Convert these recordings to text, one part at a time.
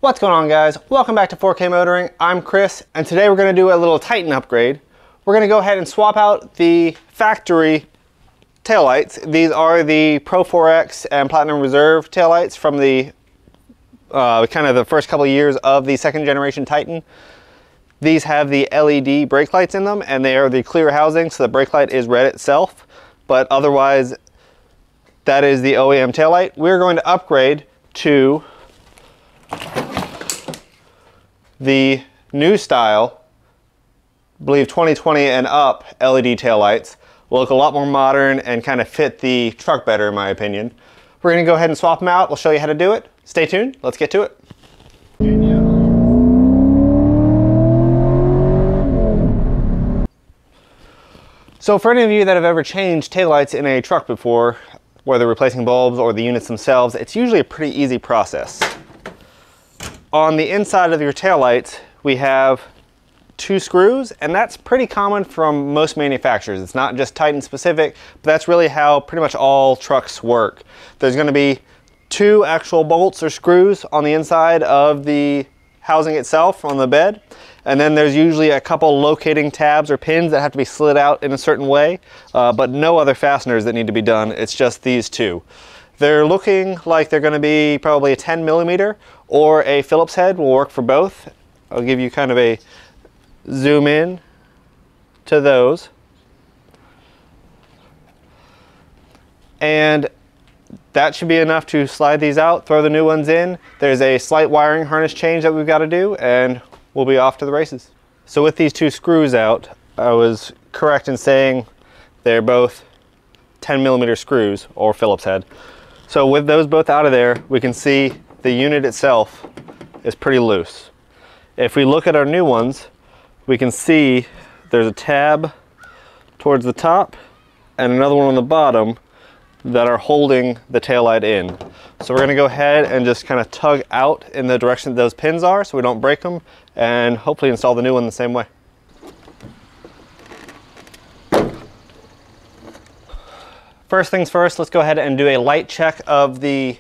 What's going on, guys? Welcome back to 4K Motoring. I'm Chris, and today we're going to do a little Titan upgrade. We're going to go ahead and swap out the factory taillights. These are the Pro 4X and Platinum Reserve taillights from the kind of the first couple of years of the second generation Titan. These have the LED brake lights in them, and they are the clear housing, so the brake light is red itself, but otherwise that is the OEM taillight. We're going to upgrade to the new style, I believe 2020 and up LED taillights. Will look a lot more modern and kind of fit the truck better, in my opinion. We're going to go ahead and swap them out. We'll show you how to do it. Stay tuned. Let's get to it. So for any of you that have ever changed taillights in a truck before, whether replacing bulbs or the units themselves, it's usually a pretty easy process. On the inside of your taillights, we have two screws, and that's pretty common from most manufacturers. It's not just Titan specific, but that's really how pretty much all trucks work. There's going to be two actual bolts or screws on the inside of the housing itself on the bed, and then there's usually a couple locating tabs or pins that have to be slid out in a certain way, but no other fasteners that need to be done. It's just these two. They're looking like they're going to be probably a 10 millimeter or a Phillips head. Will work for both. I'll give you kind of a zoom in to those. And that should be enough to slide these out, throw the new ones in. There's a slight wiring harness change that we've got to do, and we'll be off to the races. So with these two screws out, I was correct in saying they're both 10 millimeter screws or Phillips head. So with those both out of there, we can see the unit itself is pretty loose. If we look at our new ones, we can see there's a tab towards the top and another one on the bottom that are holding the taillight in. So we're going to go ahead and just kind of tug out in the direction that those pins are so we don't break them, and hopefully install the new one the same way. First things first, let's go ahead and do a light check of the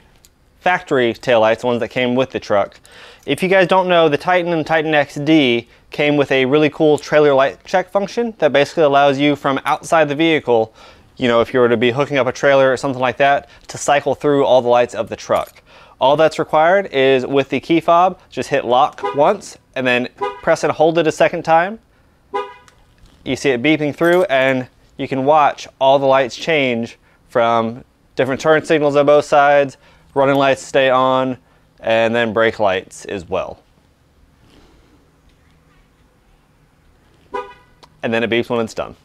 factory taillights, the ones that came with the truck. If you guys don't know, the Titan and Titan XD came with a really cool trailer light check function that basically allows you from outside the vehicle, you know, if you were to be hooking up a trailer or something like that, to cycle through all the lights of the truck. All that's required is with the key fob, just hit lock once and then press and hold it a second time. You see it beeping through, and you can watch all the lights change from different turn signals on both sides, running lights stay on, and then brake lights as well. And then it beeps when it's done.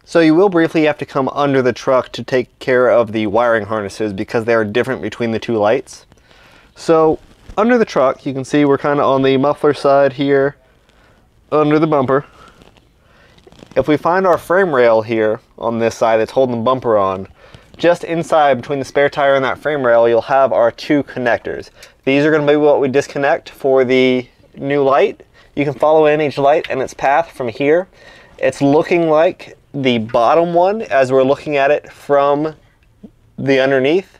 So you will briefly have to come under the truck to take care of the wiring harnesses because they are different between the two lights. So under the truck, you can see we're kind of on the muffler side here, under the bumper. If we find our frame rail here on this side that's holding the bumper on, just inside between the spare tire and that frame rail, you'll have our two connectors. These are going to be what we disconnect for the new light. You can follow in each light and its path from here. It's looking like the bottom one as we're looking at it from the underneath.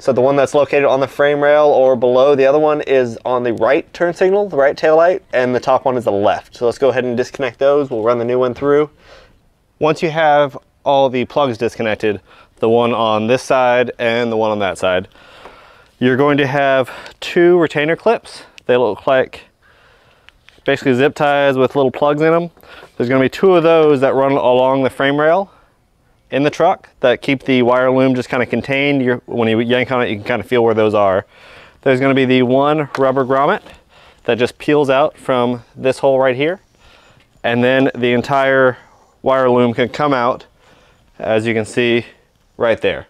So the one that's located on the frame rail or below the other one is on the right turn signal, the right tail light, and the top one is the left. So let's go ahead and disconnect those. We'll run the new one through. Once you have all the plugs disconnected, the one on this side and the one on that side, you're going to have two retainer clips. They look like basically zip ties with little plugs in them. There's going to be two of those that run along the frame rail in the truck that keep the wire loom just kind of contained. When you yank on it, you can kind of feel where those are. There's going to be the one rubber grommet that just peels out from this hole right here, and then the entire wire loom can come out, as you can see right there.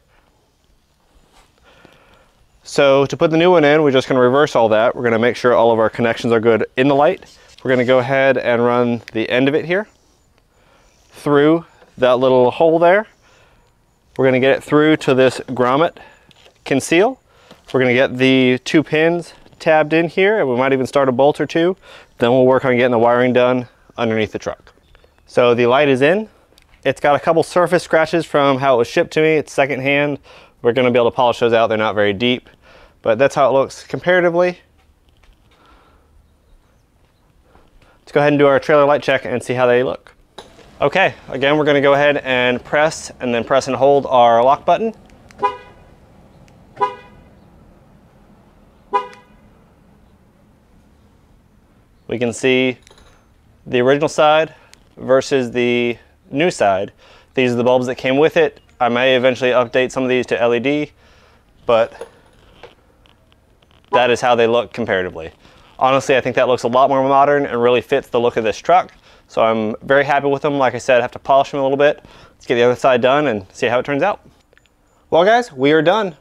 So to put the new one in, we're just going to reverse all that. We're going to make sure all of our connections are good in the light. We're going to go ahead and run the end of it here through that little hole there. We're going to get it through to this grommet conceal. We're going to get the two pins tabbed in here, and we might even start a bolt or two. Then we'll work on getting the wiring done underneath the truck. So the light is in. It's got a couple surface scratches from how it was shipped to me. It's secondhand. We're going to be able to polish those out. They're not very deep, but that's how it looks comparatively. let's go ahead and do our trailer light check and see how they look. Okay, again, we're gonna go ahead and press and hold our lock button. We can see the original side versus the new side. These are the bulbs that came with it. I may eventually update some of these to LED, but that is how they look comparatively. Honestly, I think that looks a lot more modern and really fits the look of this truck. So I'm very happy with them. Like I said, I have to polish them a little bit. Let's get the other side done and see how it turns out. Well guys, we are done.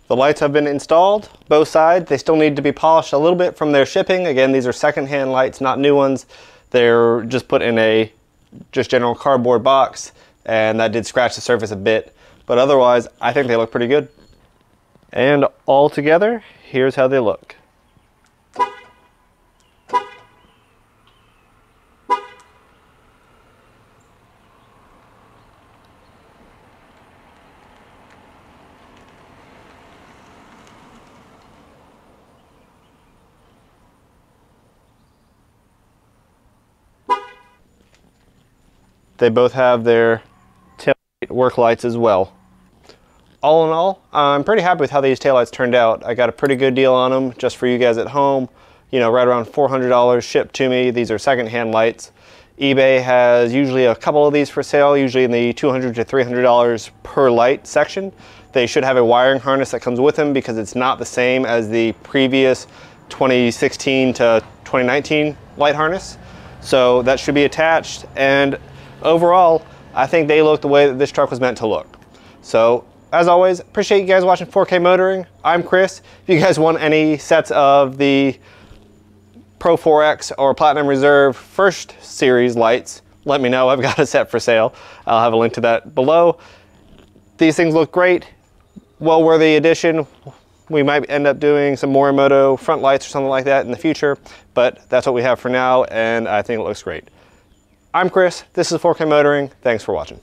The lights have been installed, both sides. They still need to be polished a little bit from their shipping. Again, these are secondhand lights, not new ones. They're just put in a just general cardboard box, and that did scratch the surface a bit. But otherwise, I think they look pretty good. And all together, here's how they look. They both have their taillight work lights as well. All in all, I'm pretty happy with how these taillights turned out. I got a pretty good deal on them just for you guys at home. You know, right around $400 shipped to me. These are secondhand lights. eBay has usually a couple of these for sale, usually in the $200 to $300 per light section. They should have a wiring harness that comes with them because it's not the same as the previous 2016 to 2019 light harness. So that should be attached, and overall, I think they look the way that this truck was meant to look. So, as always, appreciate you guys watching 4K Motoring. I'm Chris. If you guys want any sets of the Pro 4X or Platinum Reserve first series lights, let me know. I've got a set for sale. I'll have a link to that below. These things look great. Well worthy addition. We might end up doing some Morimoto front lights or something like that in the future, but that's what we have for now, and I think it looks great. I'm Chris, this is 4K Motoring, thanks for watching.